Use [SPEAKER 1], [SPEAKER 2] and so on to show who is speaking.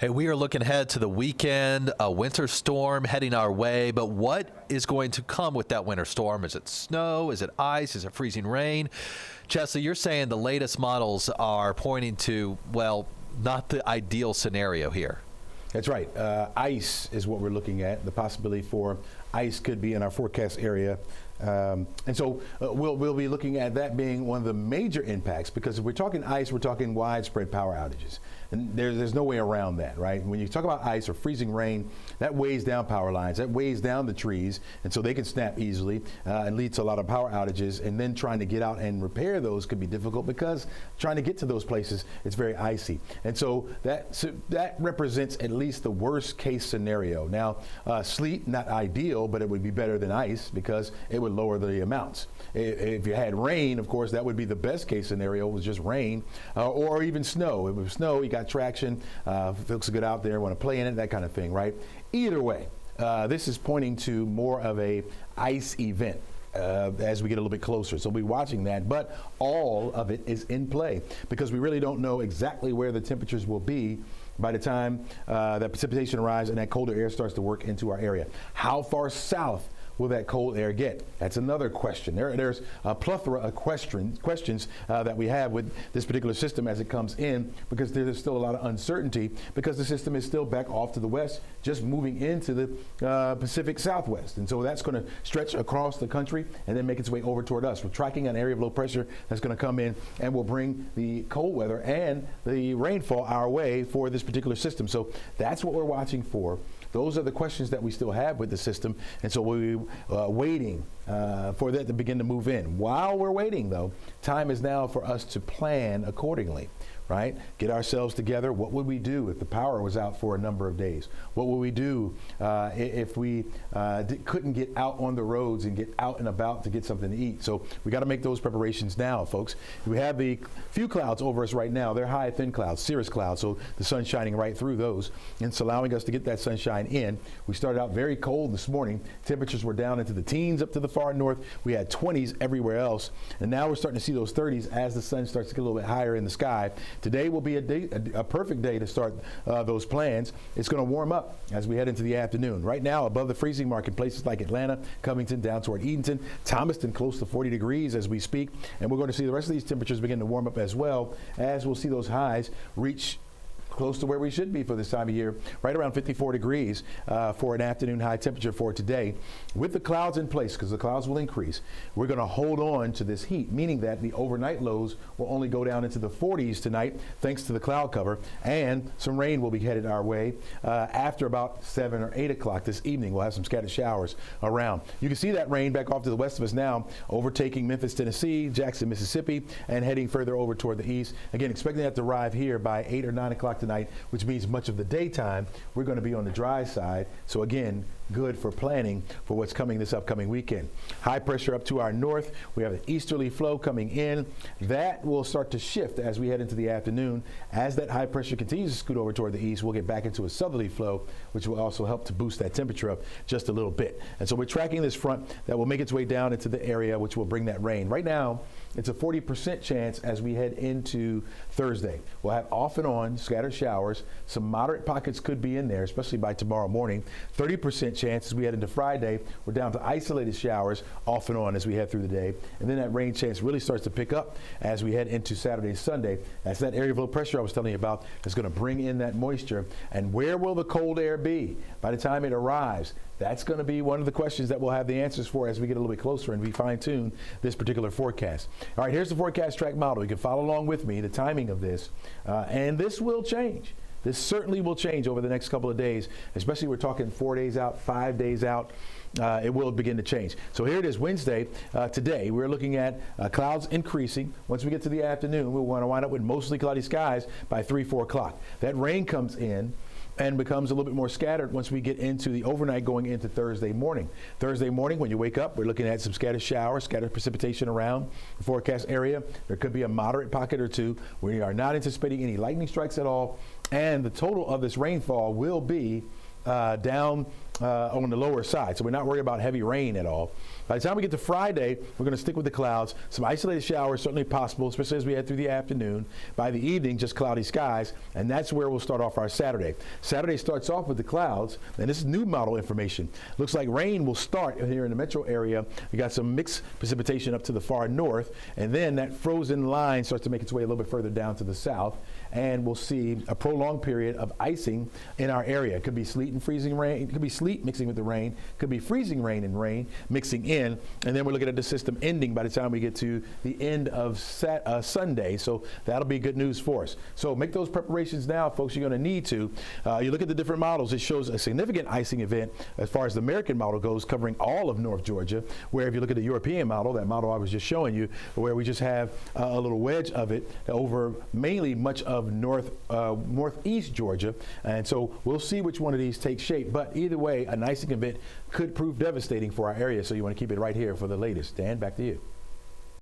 [SPEAKER 1] Hey, we are looking ahead to the weekend, a winter storm heading our way, but what is going to come with that winter storm? Is it snow? Is it ice? Is it freezing rain? Chesley, you're saying the latest models are pointing to, well, not the ideal scenario here.
[SPEAKER 2] That's right. Ice is what we're looking at. The possibility for ice could be in our forecast area. And so we'll be looking at that being one of the major impacts, because if we're talking ice, we're talking widespread power outages. And there's no way around that, right? When you talk about ice or freezing rain, that weighs down power lines, that weighs down the trees, and so they can snap easily and lead to a lot of power outages. And then trying to get out and repair those could be difficult, because trying to get to those places, it's very icy. And so that represents at least the worst case scenario. Now, sleet, not ideal, but it would be better than ice because it would lower the amounts. If you had rain, of course, that would be the best case scenario, was just rain, or even snow. If it was snow, you got traction, looks good out there, want to play in it, that kind of thing, right? Either way, this is pointing to more of a ice event as we get a little bit closer. So we'll be watching that, but all of it is in play because we really don't know exactly where the temperatures will be by the time that precipitation arrives and that colder air starts to work into our area. How far south will that cold air get? That's another question. There's a plethora of questions that we have with this particular system as it comes in, because there's still a lot of uncertainty, because the system is still back off to the west, just moving into the Pacific Southwest. And so that's going to stretch across the country and then make its way over toward us. We're tracking an area of low pressure that's going to come in and will bring the cold weather and the rainfall our way for this particular system. So that's what we're watching for. Those are the questions that we still have with the system, and so we're waiting for that to begin to move in. While we're waiting, though, time is now for us to plan accordingly, right? Get ourselves together. What would we do if the power was out for a number of days? What would we do if we couldn't get out on the roads and get out and about to get something to eat? So we got to make those preparations now, folks. We have the few clouds over us right now. They're high, thin clouds, cirrus clouds, so the sun's shining right through those, and it's allowing us to get that sunshine in. We started out very cold this morning. Temperatures were down into the teens up to the far north. We had 20s everywhere else, and now we're starting to see those 30s as the sun starts to get a little bit higher in the sky. Today will be a perfect day to start those plans. It's going to warm up as we head into the afternoon. Right now, above the freezing mark in places like Atlanta, Covington, down toward Edenton, Thomaston, close to 40 degrees as we speak. And we're going to see the rest of these temperatures begin to warm up as well, as we'll see those highs reach close to where we should be for this time of year, right around 54 degrees for an afternoon high temperature for today. With the clouds in place, because the clouds will increase, we're going to hold on to this heat, meaning that the overnight lows will only go down into the 40s tonight, thanks to the cloud cover, and some rain will be headed our way after about 7 or 8 o'clock this evening. We'll have some scattered showers around. You can see that rain back off to the west of us now, overtaking Memphis, Tennessee, Jackson, Mississippi, and heading further over toward the east. Again, expecting that to arrive here by 8 or 9 o'clock tonight, which means much of the daytime we're going to be on the dry side. So again, good for planning for what's coming this upcoming weekend. High pressure up to our north. We have an easterly flow coming in. That will start to shift as we head into the afternoon. As that high pressure continues to scoot over toward the east, we'll get back into a southerly flow, which will also help to boost that temperature up just a little bit. And so we're tracking this front that will make its way down into the area, which will bring that rain. Right now, it's a 40% chance as we head into Thursday. We'll have off and on scattered showers. Some moderate pockets could be in there, especially by tomorrow morning. 30% chance as we head into Friday. We're down to isolated showers off and on as we head through the day. And then that rain chance really starts to pick up as we head into Saturday, Sunday. That's that area of low pressure I was telling you about that's going to bring in that moisture. And where will the cold air be by the time it arrives? That's going to be one of the questions that we'll have the answers for as we get a little bit closer and we fine-tune this particular forecast. All right, here's the forecast track model. You can follow along with me, the timing of this, and this will change. This certainly will change over the next couple of days, especially we're talking 4 days out, 5 days out. It will begin to change. So here it is, Wednesday. Today, we're looking at clouds increasing. Once we get to the afternoon, we'll want to wind up with mostly cloudy skies by 3, 4 o'clock. That rain comes in and becomes a little bit more scattered once we get into the overnight going into Thursday morning. Thursday morning, when you wake up, we're looking at some scattered showers, scattered precipitation around the forecast area. There could be a moderate pocket or two. We are not anticipating any lightning strikes at all, and the total of this rainfall will be down on the lower side, so we're not worried about heavy rain at all. By the time we get to Friday, we're going to stick with the clouds. Some isolated showers certainly possible, especially as we head through the afternoon. By the evening, just cloudy skies, and that's where we'll start off our Saturday. Saturday starts off with the clouds, and this is new model information. Looks like rain will start here in the metro area. We got some mixed precipitation up to the far north, and then that frozen line starts to make its way a little bit further down to the south, and we'll see a prolonged period of icing in our area. It could be sleet and freezing rain. It could be sleet mixing with the rain. It could be freezing rain and rain mixing in. And then we're looking at the system ending by the time we get to the end of Sunday. So that'll be good news for us. So make those preparations now, folks. You're going to need to. You look at the different models. It shows a significant icing event as far as the American model goes, covering all of North Georgia, where if you look at the European model, that model I was just showing you, where we just have a little wedge of it over mainly much of northeast Georgia. And so we'll see which one of these takes shape. But either way, an icing event could prove devastating for our area. So you want to keep it right here for the latest. Dan, back to you.